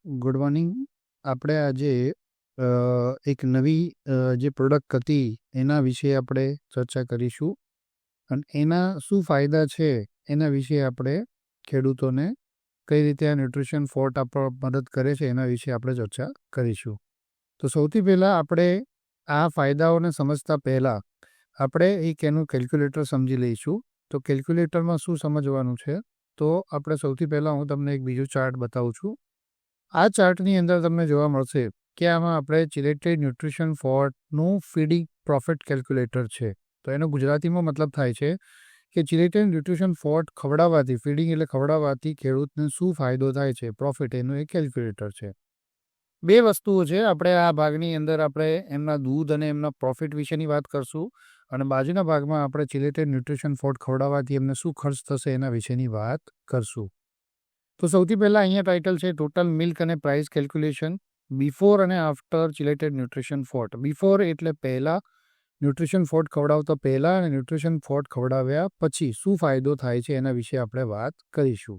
Good morning. આપણે આજે એક નવી જે પ્રોડક્ટ હતી એના વિશે આપણે ચર્ચા કરીશું અને એના શું ફાયદા છે એના વિશે આપણે ખેડૂતોને કઈ રીતે આ ન્યુટ્રિશન ફોર્ટ આપવા મદદ કરે છે એના વિશે આપણે ચર્ચા કરીશું. તો સૌથી પહેલાં આપણે આ ફાયદાઓને સમજતા પહેલાં આપણે એક એનું કેલ્ક્યુલેટર સમજી લઈશું. તો કેલ્ક્યુલેટરમાં શું સમજવાનું છે, તો આપણે સૌથી પહેલાં હું તમને એક બીજું ચાર્ટ બતાવું છું. આ ચાર્ટની અંદર તમને જોવા મળશે કે આમાં આપણે ચિલેટેડ ન્યુટ્રિશન ફોર્ટનું ફીડિંગ પ્રોફિટ કેલ્ક્યુલેટર છે. તો એનો ગુજરાતીમાં મતલબ થાય છે કે ચિલેટેડ ન્યુટ્રિશન ફોર્ટ ખવડાવવાથી, ફીડિંગ એટલે ખવડાવવાથી ખેડૂતને શું ફાયદો થાય છે, પ્રોફિટ, એનું એક કેલ્ક્યુલેટર છે. બે વસ્તુઓ છે. આપણે આ ભાગની અંદર આપણે એમના દૂધ અને એમના પ્રોફિટ વિશેની વાત કરશું અને બાજુના ભાગમાં આપણે ચિલેટેડ ન્યુટ્રિશન ફોર્ટ ખવડાવવાથી એમને શું ખર્ચ થશે એના વિશેની વાત કરશું. તો સૌથી પહેલાં અહીંયા ટાઇટલ છે ટોટલ મિલ્ક અને પ્રાઇસ કેલ્ક્યુલેશન બિફોર અને after chelated nutrition fort. Before એટલે પહેલાં ન્યુટ્રિશન ફોર્ટ ખવડાવતા પહેલાં અને ન્યુટ્રિશન ફોર્ટ ખવડાવ્યા પછી શું ફાયદો થાય છે એના વિશે આપણે વાત કરીશું.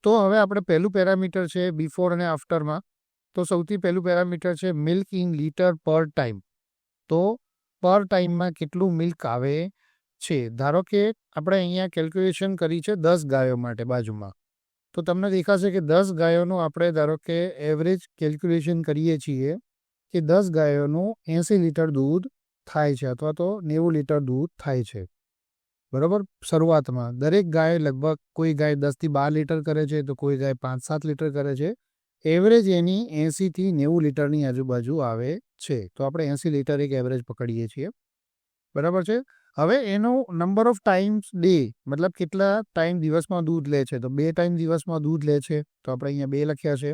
તો હવે આપણે પહેલું પેરામીટર છે બિફોર અને આફ્ટરમાં. તો સૌથી પહેલું પેરામીટર છે મિલ્ક ઇન લીટર પર ટાઈમ. તો પર ટાઈમમાં કેટલું મિલ્ક આવે છે. ધારો કે આપણે અહીંયા કેલ્ક્યુલેશન કરી છે 10 ગાયો માટે બાજુમાં. તો તમને દેખાશે કે 10 ગાયોનું આપણે ધારો કે એવરેજ કેલ્ક્યુલેશન કરીએ છીએ કે 10 ગાયોનું 80 લીટર દૂધ થાય છે અથવા તો 90 લીટર દૂધ થાય છે. બરાબર. શરૂઆતમાં દરેક ગાય લગભગ કોઈ ગાય 10થી 12 લીટર કરે છે, તો કોઈ ગાય 5-7 લીટર કરે છે. એવરેજ એની 80થી 90 લીટરની આજુબાજુ આવે છે. તો આપણે 80 લીટર એક એવરેજ પકડીએ છીએ. બરાબર છે. હવે એનો નંબર ઓફ ટાઈમ્સ ડે, મતલબ કેટલા ટાઈમ દિવસમાં દૂધ લે છે. તો 2 ટાઈમ દિવસમાં દૂધ લે છે, તો આપણે અહીંયા 2 લખ્યા છે.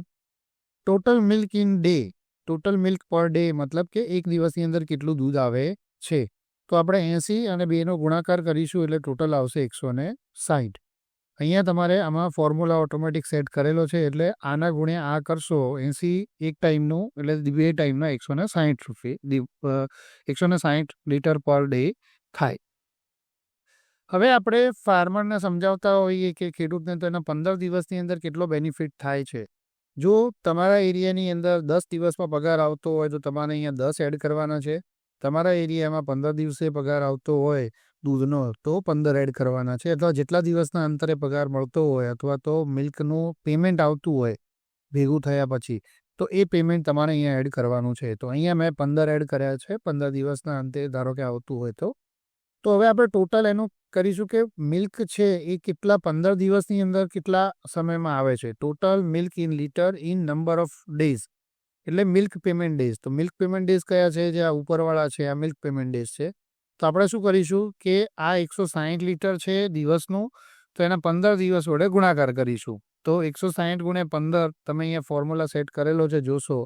Total milk in day, total milk per day મતલબ કે એક દિવસની અંદર કેટલું દૂધ આવે છે. તો આપણે 80 અને 2નો ગુણાકાર કરીશું એટલે ટોટલ આવશે 160. અહીંયા તમારે આમાં ફોર્મ્યુલા ઓટોમેટિક સેટ કરેલો છે એટલે આના ગુણ્યા આ કરશો 80 એક ટાઈમનું એટલે 2 ટાઈમના 160 લીટર પર ડે થાય. હવે આપણે ફાર્મરને સમજાવતા હોઈએ કે ખેડૂતને તો એના 15 દિવસની અંદર કેટલો બેનિફિટ થાય છે. જો તમારા એરિયાની અંદર 10 દિવસમાં પગાર આવતો હોય તો તમારે અહીંયા 10 એડ કરવાના છે. તમારા એરિયામાં 15 દિવસે પગાર આવતો હોય દૂધનો તો 15 એડ કરવાના છે. અથવા જેટલા દિવસના અંતરે પગાર મળતો હોય અથવા તો મિલ્કનું પેમેન્ટ આવતું હોય ભેગું થયા પછી, તો એ પેમેન્ટ તમારે અહીંયા એડ કરવાનું છે. તો અહીંયા મેં 15 એડ કર્યા છે. 15 દિવસના અંતે ધારો કે આવતું હોય તો હવે આપણે ટોટલ એનું કરીશું કે મિલ્ક છે એ કેટલા 15 દિવસની અંદર કેટલા સમયમાં આવે છે. Total milk in litre in number of days એટલે મિલ્ક પેમેન્ટ ડેઝ. તો મિલ્ક પેમેન્ટ ડેઝ કયા છે, જે આ ઉપરવાળા છે આ મિલ્ક પેમેન્ટ ડેઝ છે. તો આપણે શું કરીશું કે આ 160 લીટર છે દિવસનું, તો એના 15 દિવસ વડે ગુણાકાર કરીશું. તો 160 ગુણ્યા 15 તમે અહીંયા ફોર્મ્યુલા સેટ કરેલો છે જોશો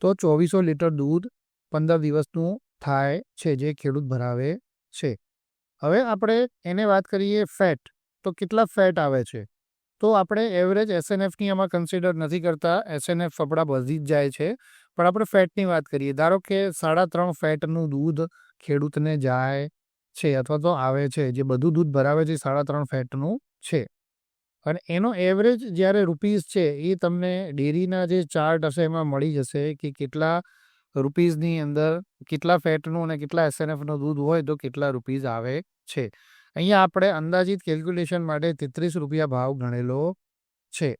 તો 2400 લીટર દૂધ 15 દિવસનું થાય છે જે ખેડૂત ભરાવે છે. હવે આપણે એને વાત કરીએ ફેટ. તો કેટલા ફેટ આવે છે. તો આપણે એવરેજ SNFની આમાં કન્સિડર નથી કરતા. SNF આપણા વધી જ જાય છે, પણ આપણે ફેટની વાત કરીએ. ધારો કે 3.5 ફેટનું દૂધ ખેડૂતને જાય છે અથવા તો આવે છે, જે બધું દૂધ ભરાવે છે 3.5 ફેટનું છે. અને એનો એવરેજ જ્યારે રૂપીઝ છે એ તમને ડેરીના જે ચાર્ટ હશે એમાં મળી જશે કે કેટલા રૂપીઝની અંદર કેટલા ફેટનું અને કેટલા SNFનું દૂધ હોય તો કેટલા રૂપીઝ આવે છે. અહીંયા આપણે અંદાજિત કેલ્ક્યુલેશન માટે 33 રૂપિયા ભાવ ગણેલો છે.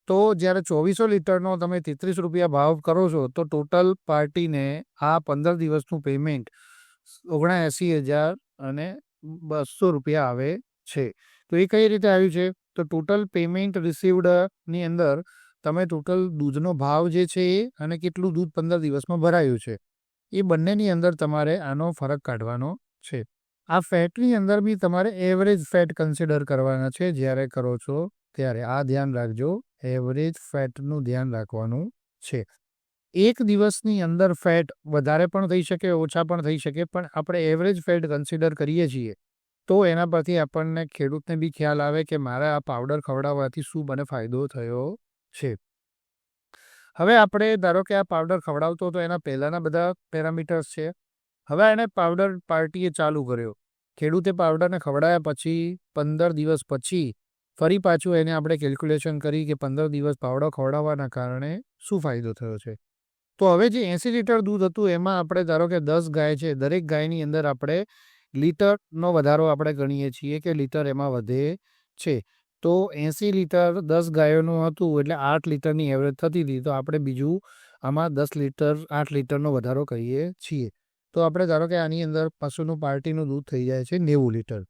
તો જ્યારે 2400 લીટરનો તમે 33 રૂપિયા ભાવ કરો છો તો ટોટલ પાર્ટીને આ 15 દિવસનું પેમેન્ટ 79,200 રૂપિયા આવે છે. તો એ કઈ રીતે આવ્યું છે. તો ટોટલ પેમેન્ટ રિસીવડની અંદર તમે ટોટલ દૂધનો ભાવ જે છે એ અને કેટલું દૂધ 15 દિવસમાં ભરાયું છે એ બંનેની અંદર તમારે આનો ફરક કાઢવાનો છે. આ ફેટની અંદર બી તમારે એવરેજ ફેટ કન્સિડર કરવાના છે જ્યારે કરો છો ત્યારે. આ ધ્યાન રાખજો, એવરેજ ફેટનું ધ્યાન રાખવાનું છે. એક દિવસની અંદર ફેટ વધારે પણ થઈ શકે, ઓછા પણ થઈ શકે, પણ આપણે એવરેજ ફેટ કન્સિડર કરીએ છીએ તો એના પરથી આપણને ખેડૂતને બી ખ્યાલ આવે કે મારે આ પાવડર ખવડાવવાથી શું મને ફાયદો થયો છે. હવે આપણે ધારો કે આ પાવડર ખવડાવતો તો એના પહેલાંના બધા પેરામીટર્સ છે. હવે એને પાવડર પાર્ટીએ ચાલુ કર્યો. ખેડૂતે પાવડરને ખવડાવ્યા પછી 15 દિવસ પછી ફરી પાછું એને આપણે કેલ્ક્યુલેશન કરી કે 15 દિવસ પાવડર ખવડાવવાના કારણે શું ફાયદો થયો છે. તો હવે જે 80 લીટર દૂધ હતું એમાં આપણે ધારો કે 10 ગાય છે, દરેક ગાયની અંદર આપણે લીટરનો વધારો આપણે ગણીએ છીએ કે લીટર એમાં વધે છે. તો 80 લીટર 10 ગાયોનું હતું એટલે 8 લીટરની એવરેજ થતી હતી. તો આપણે બીજું આમાં 10 લીટર 8 લીટરનો વધારો કરીએ છીએ. તો આપણે ધારો કે આની અંદર પશુનું પાર્ટીનું દૂધ થઈ જાય છે 90 લીટર.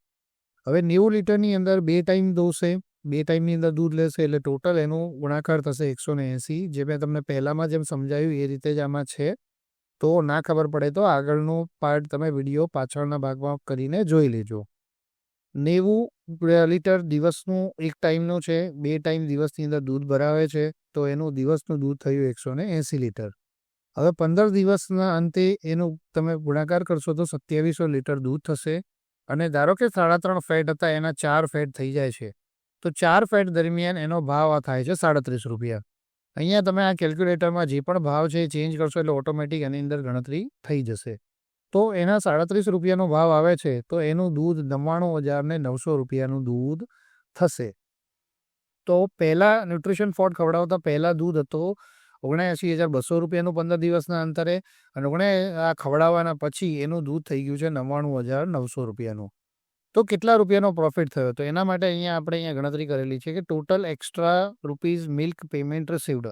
હવે 90 લીટરની અંદર 2 ટાઈમ દોશે, 2 ટાઈમની અંદર દૂધ લેશે એટલે ટોટલ એનું ગુણાકાર થશે 180. જે મેં તમને પહેલામાં જેમ સમજાવ્યું એ રીતે જ આમાં છે. તો ના ખબર પડે તો આગળનો પાર્ટ તમે વિડીયો પાછળના ભાગમાં કરીને જોઈ લેજો. 90 લીટર દિવસનું એક ટાઈમનું છે, 2 ટાઈમ દિવસની અંદર દૂધ ભરાવે છે. તો એનું દિવસનું દૂધ થયું 180 લીટર. હવે 15 દિવસના અંતે એનું તમે ગુણાકાર કરશો તો 2700 લીટર દૂધ થશે. અને ધારો કે 3.5 ફેટ હતા એના 4 ફેટ થઈ જાય છે. તો 4 ફેટ દરમિયાન એનો ભાવ થાય છે 37 રૂપિયા. અહીંયા તમે આ કેલ્ક્યુલેટરમાં જે પણ ભાવ છે એ ચેન્જ કરશો એટલે ઓટોમેટિક એની અંદર ગણતરી થઈ જશે. તો એના 37 રૂપિયાનો ભાવ આવે છે તો એનું દૂધ 99,900 રૂપિયાનું દૂધ થશે. તો પહેલાં ન્યુટ્રિશન ફોડ ખવડાવતા પહેલાં દૂધ હતો 79,200 રૂપિયાનું 15 દિવસના અંતરે, અને આ ખવડાવવાના પછી એનું દૂધ થઈ ગયું છે 99,900 રૂપિયાનું. તો કેટલા રૂપિયાનો પ્રોફિટ થયો? તો એના માટે આપણે ગણતરી કરેલી છે કે total extra rupees milk payment received,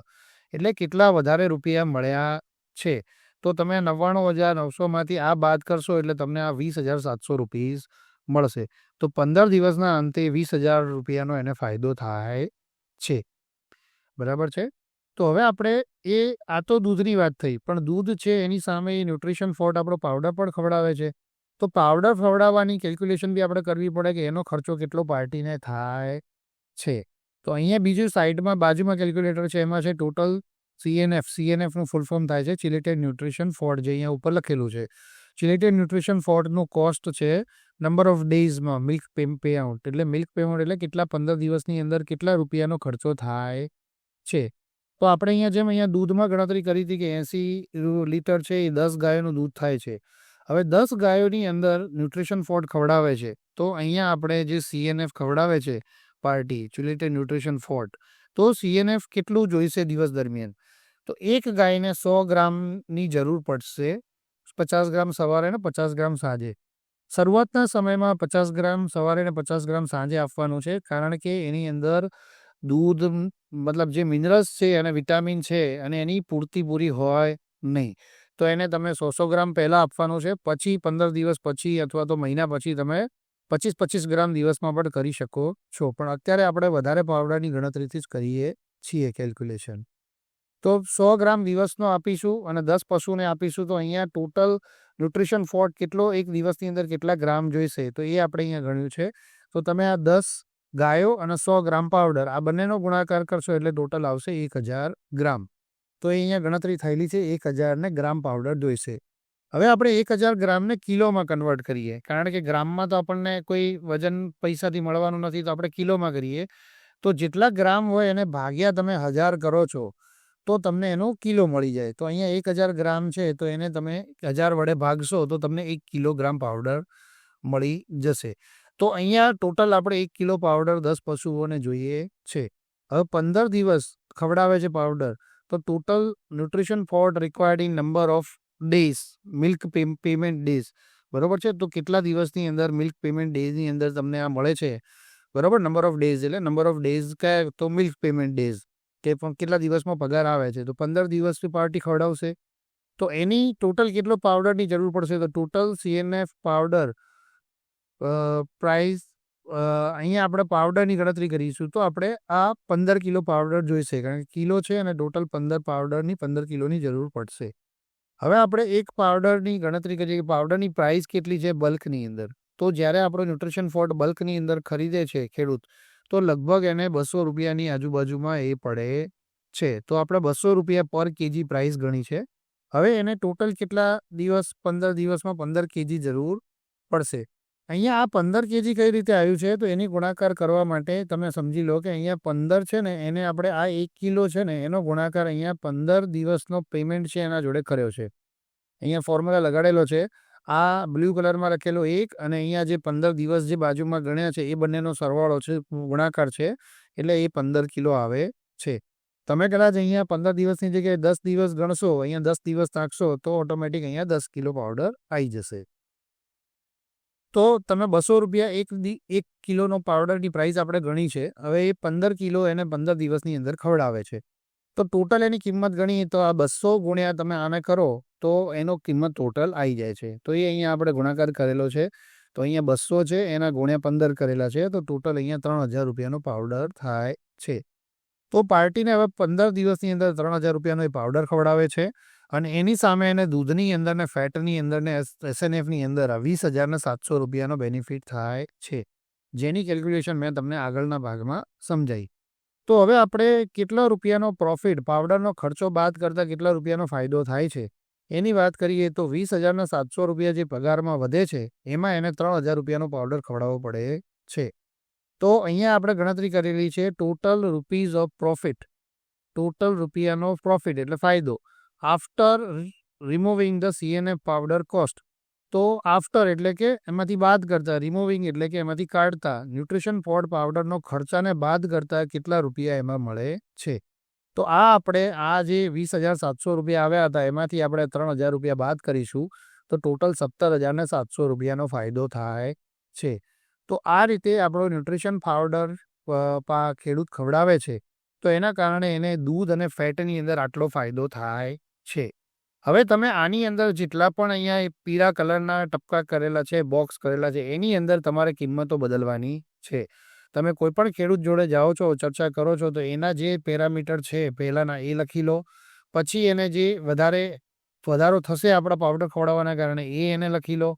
એટલે કેટલા વધારે રૂપિયા મળ્યા છે. તો તમે 99,900માંથી આ બાદ કરશો એટલે તમને આ 20,700 રૂપીઝ મળશે. તો 15 દિવસના અંતે 20,000 રૂપિયાનો એને ફાયદો થાય છે. બરાબર છે. તો હવે આપણે આ તો દૂધની વાત થઈ, પણ દૂધ છે એની સામે ન્યુટ્રિશન ફોડ આપણો પાવડર પણ ખવડાવે છે. તો પાવડર ખવડાવવાની કેલ્ક્યુલેશન બી આપણે કરવી પડે કે એનો ખર્ચો કેટલો પાર્ટીને થાય છે. તો અહીંયા બીજું સાઈડમાં બાજુમાં કેલ્ક્યુલેટર છે, એમાં છે ટોટલ CNF. CNFનું ફૂલ ફોર્મ થાય છે ચિલેટેડ ન્યુટ્રિશન ફોડ, જે અહીંયા ઉપર લખેલું છે. ચિલેટેડ ન્યુટ્રિશન ફોડનું કોસ્ટ છે નંબર ઓફ ડેઝમાં મિલ્ક પે આઉટ, એટલે મિલ્ક પેમેન્ટ એટલે કેટલા 15 દિવસની અંદર કેટલા રૂપિયાનો ખર્ચો થાય છે. તો આપણે અહીંયા દૂધમાં ગણતરી કરી હતી કે 80 લીટર છે એ 10 ગાયોનું દૂધ થાય છે. હવે 10 ગાયોની અંદર ન્યુટ્રિશન ફોડ ખવડાવે છે. તો અહીંયા આપણે જે CNF ખવડાવે છે પાર્ટી ચિલેટેડ ન્યુટ્રિશન ફોડ, તો CNF કેટલું જોઈશે દિવસ દરમિયાન? તો એક ગાયને 100 ગ્રામની જરૂર પડશે, 50 ગ્રામ સવારે ને 50 ગ્રામ સાંજે. શરૂઆતના સમયમાં 50 ગ્રામ સવારે ને 50 ગ્રામ સાંજે આપવાનું છે, કારણ કે એની અંદર દૂધ મતલબ જે મિનરલ્સ છે અને વિટામિન છે અને એની પૂરી હોય નહીં. તો એને તમે 100 ગ્રામ પહેલાં આપવાનું છે, પછી 15 દિવસ પછી અથવા તો મહિના પછી તમે 25 ગ્રામ દિવસમાં પણ કરી શકો છો. પણ અત્યારે આપણે વધારે પાવડરની ગણતરીથી જ કરીએ છીએ કેલ્ક્યુલેશન. તો 100 ગ્રામ દિવસનો આપીશું અને 10 પશુને આપીશું. તો અહીંયા ટોટલ ન્યુટ્રિશન ફોડ કેટલો એક દિવસની અંદર કેટલા ગ્રામ જોઈશે તો એ આપણે અહીંયા ગણ્યું છે. તો તમે આ 10 ગાયો અને 100 ગ્રામ પાવડર આ બંનેનો ગુણાકાર કરશો એટલે ટોટલ આવશે 1,000 ગ્રામ. તો એ અહીંયા ગણતરી થયેલી છે 1,000 ગ્રામ પાવડર જોઈશે. હવે આપણે 1,000 ગ્રામને કિલોમાં કન્વર્ટ કરીએ, કારણ કે ગ્રામમાં તો આપણને કોઈ વજન પૈસાથી મળવાનું નથી, તો આપણે કિલોમાં કરીએ. તો જેટલા ગ્રામ હોય એને ભાગ્યા તમે 1000 કરો છો તો તમને એનો કિલો મળી જાય. તો અહીંયા 1,000 ગ્રામ છે તો એને તમે 1000 વડે ભાગશો તો તમને 1 કિલોગ્રામ પાવડર મળી જશે. તો અહીંયા ટોટલ આપણે 1 કિલો પાવડર 10 પશુઓને જોઈએ છે. હવે 15 દિવસ ખવડાવે છે પાવડર, તો ટોટલ ન્યુટ્રિશન ફોડ required in number of days milk payment days, બરાબર છે. તો કેટલા દિવસની અંદર મિલ્ક પેમેન્ટ ડેઝની અંદર તમને આ મળે છે, બરાબર. નંબર ઓફ ડેઝ એટલે નંબર ઓફ ડેઝ કયા તો મિલ્ક પેમેન્ટ ડેઝ, કે કેટલા દિવસમાં પગાર આવે છે. તો 15 દિવસની પાર્ટી ખવડાવશે તો એની ટોટલ કેટલો પાવડરની જરૂર પડશે? તો ટોટલ CNF પાવડર પ્રાઇસ અહીંયા આપણે પાવડરની ગણતરી કરીશું તો આપણે આ 15 કિલો પાવડર જોઈશે, કારણ કે કિલો છે અને ટોટલ 15 કિલોની જરૂર પડશે. હવે આપણે એક પાવડરની ગણતરી કરીએ કે પાવડરની પ્રાઇસ કેટલી છે બલ્કની અંદર. તો જ્યારે આપણો ન્યુટ્રિશન ફોડ બલ્કની અંદર ખરીદે છે ખેડૂત, તો લગભગ એને 200 રૂપિયાની આજુબાજુમાં એ પડે છે. તો આપણે 200 રૂપિયા પર કેજી પ્રાઇસ ગણી છે. હવે એને ટોટલ કેટલા દિવસ 15 દિવસમાં 15 કેજી જરૂર પડશે. અહીંયા આ 15 કેજી કઈ રીતે આવ્યું છે તો એની ગુણાકાર કરવા માટે તમે સમજી લો કે અહીંયા 15 છે ને એને આપણે આ 1 કિલો છે ને એનો ગુણાકાર અહીંયા 15 દિવસનો પેમેન્ટ છે એના જોડે કર્યો છે. અહીંયા ફોર્મ્યુલા લગાડેલો છે. આ બ્લુ કલરમાં લખેલો 1 અને અહીંયા જે 15 દિવસ જે બાજુમાં ગણ્યા છે એ બંનેનો સરવાળો છે, ગુણાકાર છે, એટલે એ 15 કિલો આવે છે. તમે કદાચ અહીંયા 15 દિવસની જગ્યાએ 10 દિવસ ગણશો, અહીંયા 10 દિવસ નાખશો તો ઓટોમેટિક અહીંયા 10 કિલો પાવડર આવી જશે. તો તમે 200 રૂપિયા એક કિલોનો પાવડરની પ્રાઇસ આપણે ગણી છે. હવે એ 15 કિલો એને 15 દિવસની અંદર ખવડાવે છે. તો ટોટલ એની કિંમત ગણીએ તો આ 200 ગુણ્યા તમે આને કરો તો એનો કિંમત ટોટલ આવી જાય છે. તો એ અહીંયા આપણે ગુણાકાર કરેલો છે. તો અહીંયા 200 છે, એના ગુણ્યા 15 કરેલા છે, તો ટોટલ અહીંયા 3000 રૂપિયાનો પાવડર થાય છે. તો પાર્ટીને હવે 15 દિવસની અંદર 3000 રૂપિયાનો એ પાવડર ખવડાવે છે અને એની સામે એને દૂધની અંદર ને ફેટની અંદર ને SNFની અંદર 20,700 રૂપિયાનો બેનિફિટ થાય છે, જેની કેલ્ક્યુલેશન મેં તમને આગળના ભાગમાં સમજાવી. તો હવે આપણે કેટલા રૂપિયાનો પ્રોફિટ, પાવડરનો ખર્ચો બાદ કરતાં કેટલા રૂપિયાનો ફાયદો થાય છે એની વાત કરીએ તો 20,700 રૂપિયા જે પગારમાં વધે છે એમાં એને 3000 રૂપિયાનો પાવડર ખવડાવવો પડે છે. તો અહીંયા આપણે ગણતરી કરેલી છે total rupees of profit, total રૂપિયાનો પ્રોફિટ એટલે ફાયદો after removing the CNF powder cost. તો આફ્ટર એટલે કે એમાંથી બાદ કરતા, રિમૂવિંગ એટલે કે એમાંથી કાઢતા, ન્યુટ્રિશન ફોડ પાવડરનો ખર્ચાને બાદ કરતા કેટલા રૂપિયા એમાં મળે છે. તો આ આપણે આ જે 20,700 રૂપિયા આવ્યા હતા એમાંથી આપણે 3000 રૂપિયા બાદ કરીશું તો ટોટલ 17,700 રૂપિયાનો ફાયદો થાય છે. તો આ રીતે આપણો ન્યુટ્રિશન પાવડર ખેડૂત ખવડાવે છે તો એના કારણે એને દૂધ અને ફેટની અંદર આટલો ફાયદો થાય છે. હવે તમે આની અંદર જેટલા પણ અહીંયા પીળા કલરના ટપકા કરેલા છે, બોક્સ કરેલા છે, એની અંદર તમારે કિંમતો બદલવાની છે. તમે કોઈ પણ ખેડૂત જોડે જાઓ છો, ચર્ચા કરો છો તો એના જે પેરામીટર છે પહેલાંના એ લખી લો, પછી એને જે વધારો થશે આપણા પાવડર ખવડાવવાના કારણે એ એને લખી લો,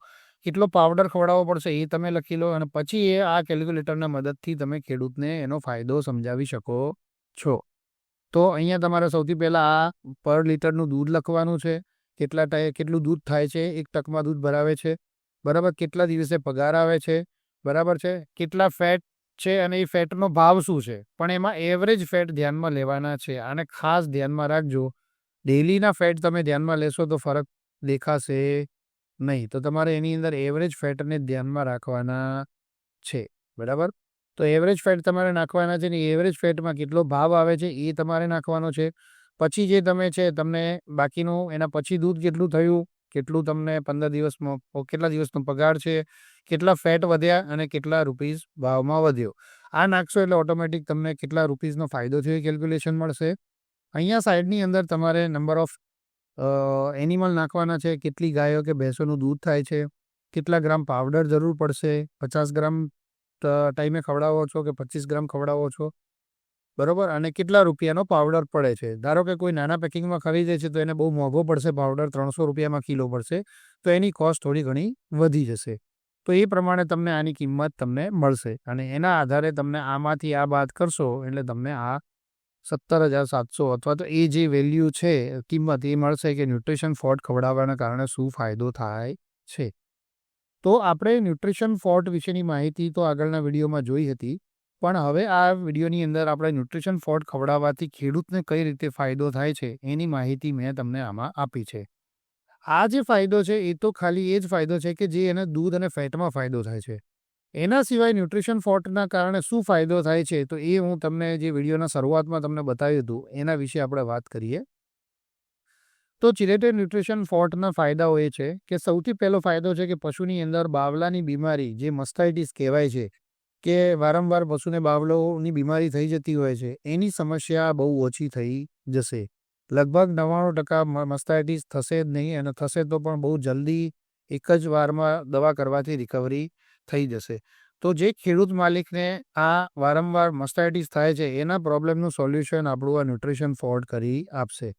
કેટલો પાવડર ખવડાવવો પડશે એ તમે લખી લો અને પછી એ આ કેલ્ક્યુલેટરના મદદથી તમે ખેડૂતને એનો ફાયદો સમજાવી શકો છો. તો અહીંયા તમારે સૌથી પહેલાં આ પર લીટરનું દૂધ લખવાનું છે, કેટલું દૂધ થાય છે, 1 ટકમાં દૂધ ભરાવે છે, બરાબર, કેટલા દિવસે પગાર આવે છે, બરાબર છે, કેટલા ફેટ છે અને એ ફેટનો ભાવ શું છે, પણ એમાં એવરેજ ફેટ ધ્યાનમાં લેવાના છે. આને ખાસ ધ્યાનમાં રાખજો. ડેલીના ફેટ તમે ધ્યાનમાં લેશો તો ફરક દેખાશે નહીં. તો તમારે એની અંદર એવરેજ ફેટને ધ્યાનમાં રાખવાના છે, બરાબર. તો એવરેજ ફેટ તમારે નાખવાના છે ને એવરેજ ફેટમાં કેટલો ભાવ આવે છે એ તમારે નાખવાનો છે. પછી જે તમે છે તમને બાકીનું એના પછી દૂધ કેટલું થયું, કેટલું તમને 15 દિવસમાં કેટલા દિવસનો પગાર છે, કેટલા ફેટ વધ્યા અને કેટલા રૂપીઝ ભાવમાં વધ્યો, આ નાખશો એટલે ઓટોમેટિક તમને કેટલા રૂપીઝનો ફાયદો થયો એ કેલ્ક્યુલેશન મળશે. અહીંયા સાઈડની અંદર તમારે નંબર ઓફ એનિમલ નાખવાના છે, કેટલી ગાયો કે ભેંસોનું દૂધ થાય છે, કેટલા ગ્રામ પાવડર જરૂર પડશે, 50 ગ્રામ ટાઈમે ખવડાવો છો કે 25 ગ્રામ ખવડાવો છો, બરાબર, અને કેટલા રૂપિયાનો પાવડર પડે છે. ધારો કે કોઈ નાના પેકિંગમાં ખરીદે છે તો એને બહુ મોંઘો પડશે પાવડર, 300 રૂપિયામાં કિલો પડશે, તો એની કોસ્ટ થોડી ઘણી વધી જશે. તો એ પ્રમાણે તમને આની કિંમત તમને મળશે અને એના આધારે તમને આમાંથી આ બાદ કરશો એટલે તમને આ 17,700 અથવા તો એ જે વેલ્યુ છે કિંમત એ મળશે કે ન્યુટ્રિશન ફોડ ખવડાવવાના કારણે શું ફાયદો થાય છે. તો આપણે ન્યુટ્રિશન ફોડ વિશેની માહિતી તો આગળના વિડીયોમાં જોઈ હતી, પણ હવે આ વિડીયોની અંદર આપણે ન્યુટ્રિશન ફોડ ખવડાવવાથી ખેડૂતને કઈ રીતે ફાયદો થાય છે એની માહિતી મેં તમને આમાં આપી છે. આ જે ફાયદો છે એ તો ખાલી એ જ ફાયદો છે કે જે એને દૂધ અને ફેટમાં ફાયદો થાય છે. એના સિવાય ન્યુટ્રિશન ફોડના કારણે શું ફાયદો થાય છે તો એ હું તમને જે વિડીયોના શરૂઆતમાં તમને બતાવ્યું હતું એના વિશે આપણે વાત કરીએ. તો ચિલેટેડ ન્યુટ્રિશન ફોડના ફાયદાઓ એ છે કે સૌથી પહેલો ફાયદો છે કે પશુની અંદર બાવલાની બીમારી જે મસ્ટાઇટિસ કહેવાય છે કે વારંવાર પશુને બાવલોની બીમારી થઈ જતી હોય છે એની સમસ્યા બહુ ઓછી થઈ જશે. લગભગ 99% મસ્ટાઇટિસ થશે જ નહીં અને થશે તો પણ બહુ જલ્દી એક જ વારમાં દવા કરવાથી રિકવરી થઈ જશે. તો જે ખેડૂત માલિકને આ વારંવાર મસ્ટાઇટિસ થાય છે એના પ્રોબ્લેમનું સોલ્યુશન આપણું આ ન્યુટ્રિશન ફોડ કરી આપશે.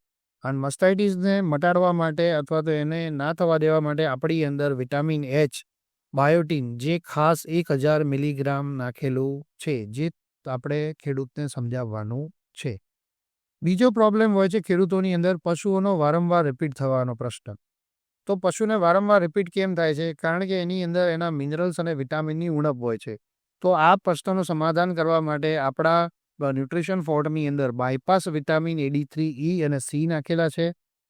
અને મસ્ટાઇટિસને મટાડવા માટે અથવા તો એને ના થવા દેવા માટે આપણી અંદર વિટામિન H, બાયોટીન જે ખાસ 1000 મિલીગ્રામ નાખેલું છે જે આપણે ખેડૂતને સમજાવવાનું છે. બીજો પ્રોબ્લેમ હોય છે ખેડૂતોની અંદર પશુઓનો વારંવાર રિપીટ થવાનો પ્રશ્ન. તો પશુને વારંવાર રિપીટ કેમ થાય છે? કારણ કે એની અંદર એના મિનરલ્સ અને વિટામિનની ઉણપ હોય છે. તો આ પ્રશ્નનું સમાધાન કરવા માટે આપણા ન્યુટ્રિશન ફોડની અંદર બાયપાસ વિટામિન AD3, E અને C નાખેલા છે,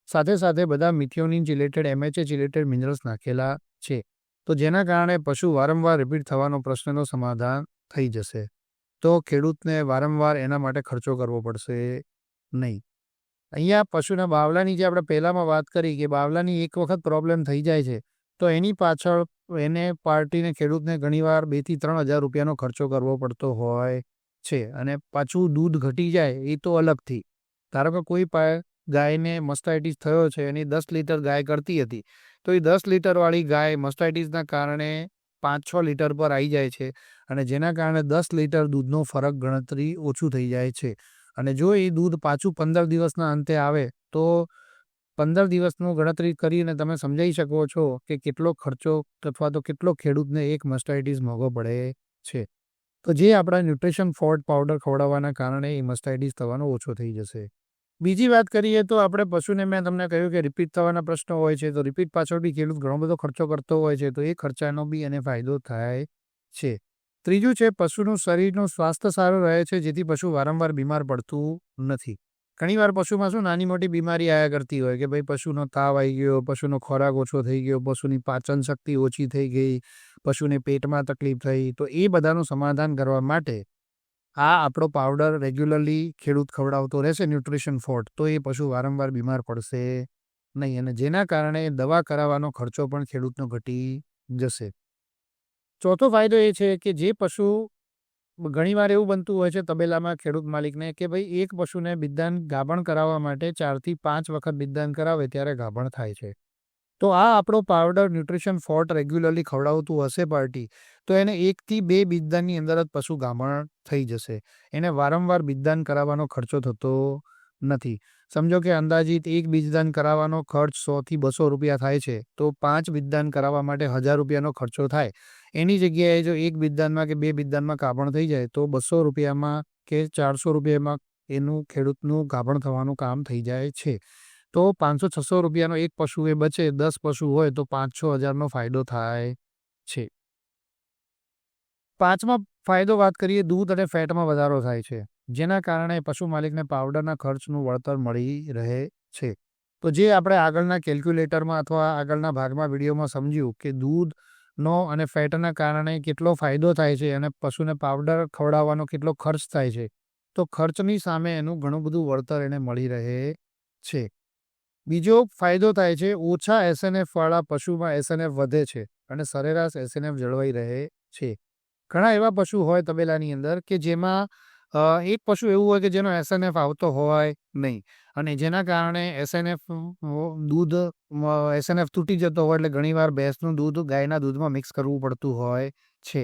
સાથે સાથે બધા methionine chelated, MHA chelated minerals નાખેલા છે. તો જેના કારણે પશુ વારંવાર રિપીટ થવાનો પ્રશ્નનો સમાધાન થઈ જશે. તો ખેડૂતને વારંવાર એના માટે ખર્ચો કરવો પડશે નહીં. અહીંયા પશુના બાવલાની જે આપણે પહેલામાં વાત કરી કે બાવલાની એક વખત પ્રોબ્લેમ થઈ જાય છે તો એની પાછળ એને પાર્ટીને ખેડૂતને ઘણીવાર 2,000 થી 3,000 રૂપિયાનો ખર્ચો કરવો પડતો હોય છે. અને પાછું દૂધ ઘટી જાય એ તો અલગથી. ધારો કે કોઈ ગાયને મસ્ટાઇટિસ થયો છે, એની 10 લીટર ગાય કરતી હતી, તો એ 10 લીટરવાળી ગાય મસ્ટાઇટિસના કારણે 5-6 લીટર પર આવી જાય છે અને જેના કારણે 10 લીટર દૂધનો ફરક ગણતરી ઓછું થઈ જાય છે. અને જો એ દૂધ પાછું 15 દિવસના અંતે આવે તો 15 દિવસનું ગણતરી કરીને તમે સમજાઈ શકો છો કે કેટલો ખર્ચો અથવા તો કેટલો ખેડૂતને એક મસ્ટાઇટિસ મોંઘો પડે છે. તો જે આપણા ન્યુટ્રિશન ફોર્ટ પાવડર ખવડાવવાના કારણે એ મસ્ટાઇટિસ થવાનો ઓછો થઈ જશે. બીજી વાત કરીએ તો આપણે પશુને મેં તમને કહ્યું કે રિપીટ થવાના પ્રશ્નો હોય છે, તો રિપીટ પાછળ બી ખેડૂત ઘણો બધો ખર્ચો કરતો હોય છે, તો એ ખર્ચાનો બી એને ફાયદો થાય છે. ત્રીજું છે પશુનું શરીરનું સ્વાસ્થ્ય સારું રહે છે, જેથી પશુ વારંવાર બીમાર પડતું નથી. ઘણીવાર પશુમાં શું નાની મોટી બીમારી આવ્યા કરતી હોય કે ભાઈ પશુનો તાવ આવી ગયો, પશુનો ખોરાક ઓછો થઈ ગયો, પશુની પાચન શક્તિ ઓછી થઈ ગઈ, પશુને પેટમાં તકલીફ થઈ. તો એ બધાનું સમાધાન કરવા માટે આ આપણો પાવડર રેગ્યુલરલી ખેડૂત ખવડાવતો રહેશે ન્યુટ્રિશન ફોર્ટ, તો એ પશુ વારંવાર બીમાર પડશે નહીં અને જેના કારણે દવા કરાવવાનો ખર્ચો પણ ખેડૂતનો ઘટી જશે. ચોથો ફાયદો એ છે કે જે પશુ ઘણીવાર એવું બનતું હોય છે તબેલામાં ખેડૂત માલિકને કે ભાઈ એક પશુને બિદ્દાન ગાભણ કરાવવા માટે 4 થી 5 વખત બિદ્દાન કરાવે ત્યારે ગાભણ થાય છે. તો આ આપણો પાવડર ન્યુટ્રિશન ફોર્ટ રેગ્યુલરલી ખવડાવતું હશે પાર્ટી, તો એને 1 થી 2 બિદ્દાનની અંદર જ પશુ ગાભણ થઈ જશે. એને વારંવાર બિદ્દાન કરાવવાનો ખર્ચો થતો નથી. સમજો કે અંદાજિત એક બિદ્દાન કરાવવાનો ખર્ચ 100 થી 200 રૂપિયા થાય છે, તો 5 બિદ્દાન કરાવવા માટે 1,000 રૂપિયાનો ખર્ચો થાય. એની જગ્યાએ જો એક બિદ્દાનમાં કે 2 બિદ્દાનમાં ગાભણ થઈ જાય તો 200 રૂપિયામાં કે 400 રૂપિયામાં એનું ખેડૂતનું ગાભણ થવાનું કામ થઈ જાય છે. તો 500-600 રૂપિયાનો એક પશુ એ બચે, 10 પશુ હોય તો 5-6 હજારનો ફાયદો થાય છે. પાંચમા ફાયદો વાત કરીએ, દૂધ અને ફેટમાં વધારો થાય છે, જેના કારણે પશુ માલિકને પાવડરના ખર્ચનું વળતર મળી રહે છે. તો જે આપણે આગળના કેલ્ક્યુલેટરમાં અથવા આગળના ભાગમાં વિડીયોમાં સમજ્યું કે દૂધનો અને ફેટના કારણે કેટલો ફાયદો થાય છે અને પશુને પાવડર ખવડાવવાનો કેટલો ખર્ચ થાય છે, તો ખર્ચની સામે એનું ઘણું બધું વળતર એને મળી રહે છે. બીજો ફાયદો થાય છે, ઓછા SNF વાળા પશુમાં SNF વધે છે અને સરેરાશ SNF જળવાઈ રહે છે. ઘણા એવા પશુ હોય તબેલાની અંદર કે જેમાં એક પશુ એવું હોય કે જેનો SNF આવતો હોય નહીં અને જેના કારણે SNF તૂટી જતો હોય એટલે ઘણીવાર ભેંસનું દૂધ ગાયના દૂધમાં મિક્સ કરવું પડતું હોય છે.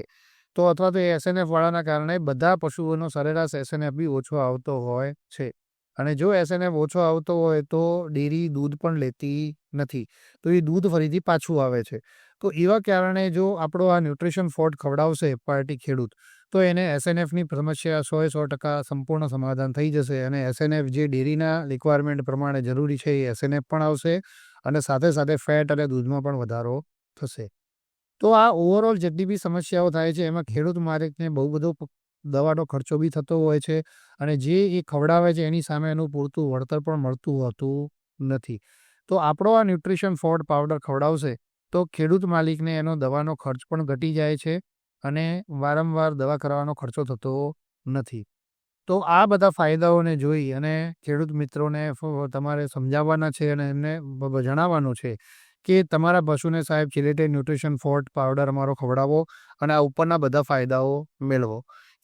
તો અથવા તો એ SNF વાળાના કારણે બધા પશુઓનો સરેરાશ SNF બી ઓછો આવતો હોય છે. અને જો SNF ઓછો આવતો હોય તો ડેરી દૂધ પણ લેતી નથી, તો એ દૂધ ફરીથી પાછું આવે છે. તો એવા કારણે જો આપણો આ ન્યુટ્રિશન ફોર્ટ ખવડાવશે પાર્ટી ખેડૂત, તો એને SNFની સમસ્યા 100% સંપૂર્ણ સમાધાન થઈ જશે અને SNF જે ડેરીના રિક્વાયરમેન્ટ પ્રમાણે જરૂરી છે એ SNF પણ આવશે અને સાથે સાથે ફેટ અને દૂધમાં પણ વધારો થશે. તો આ ઓવરઓલ જેટલી બી સમસ્યાઓ થાય છે એમાં ખેડૂત માલિકને બહુ બધો દવાનો ખર્ચો બી થતો હોય છે અને જે એ ખવડાવે છે એની સામે એનું પૂરતું વળતર પણ મળતું હોતું નથી. તો આપણો આ ન્યુટ્રિશન ફોર્ટ પાવડર ખવડાવશે તો ખેડૂત માલિકને એનો દવાનો ખર્ચ પણ ઘટી જાય છે અને વારંવાર દવા કરાવવાનો ખર્ચો થતો નથી. તો આ બધા ફાયદાઓને જોઈ અને ખેડૂત મિત્રોને તમારે સમજાવવાના છે અને એમને જણાવવાનું છે કે તમારા પશુને સાહેબ ચિલેટેડ ન્યુટ્રિશન ફોર્ટ પાવડર અમારો ખવડાવો અને આ ઉપરના બધા ફાયદાઓ મેળવો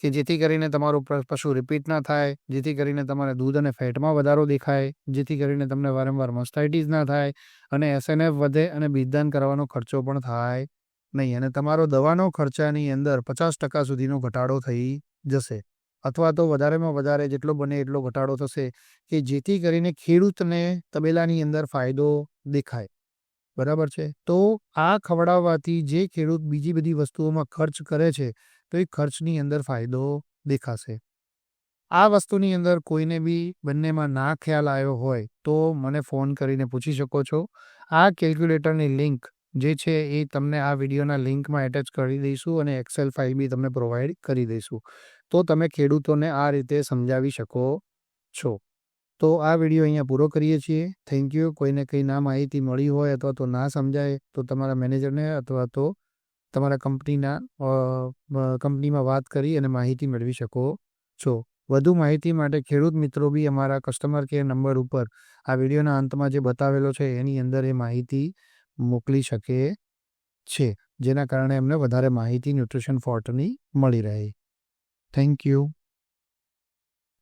કે જેથી કરીને તમારું પશુ રિપીટ ના થાય, જેથી કરીને તમારે દૂધ અને ફેટમાં વધારો દેખાય, જેથી કરીને તમને વારંવાર મસ્ટાઇટિસ ના થાય અને SNF વધે અને બિદ્દાન કરવાનો ખર્ચો પણ થાય નહીં અને તમારો દવાનો ખર્ચાની અંદર 50% સુધીનો ઘટાડો થઈ જશે અથવા તો વધારેમાં વધારે જેટલો બને એટલો ઘટાડો થશે કે જેથી કરીને ખેડૂતને તબેલાની અંદર ફાયદો દેખાય. બરાબર છે. તો આ ખવડાવવાથી જે ખેડૂત બીજી બધી વસ્તુઓમાં ખર્ચ કરે છે તો એ ખર્ચની અંદર ફાયદો દેખાશે. આ વસ્તુની અંદર કોઈને બી બંનેમાં ના ખ્યાલ આવ્યો હોય તો મને ફોન કરીને પૂછી શકો છો. આ કેલ્ક્યુલેટરની લિંક જે છે એ તમને આ વિડીયોના લિંકમાં એટેચ કરી દઈશું અને એક્સેલ ફાઇલ બી તમને પ્રોવાઈડ કરી દઈશું. તો તમે ખેડૂતોને આ રીતે સમજાવી શકો છો. તો આ વિડીયો અહીંયા પૂરો કરીએ છીએ. Thank you. કોઈને કંઈ ના માહિતી મળી હોય અથવા તો ના સમજાય તો તમારા મેનેજરને અથવા તો તમારા કંપનીમાં વાત કરી અને માહિતી મેળવી શકો છો. વધુ માહિતી માટે ખેડૂત મિત્રો બી અમારા કસ્ટમર કેર નંબર ઉપર આ વિડીયોના અંતમાં જે બતાવેલો છે એની અંદર એ માહિતી મોકલી શકે છે, જેના કારણે એમને વધારે માહિતી ન્યુટ્રિશન ફોર્ટની મળી રહે. Thank you.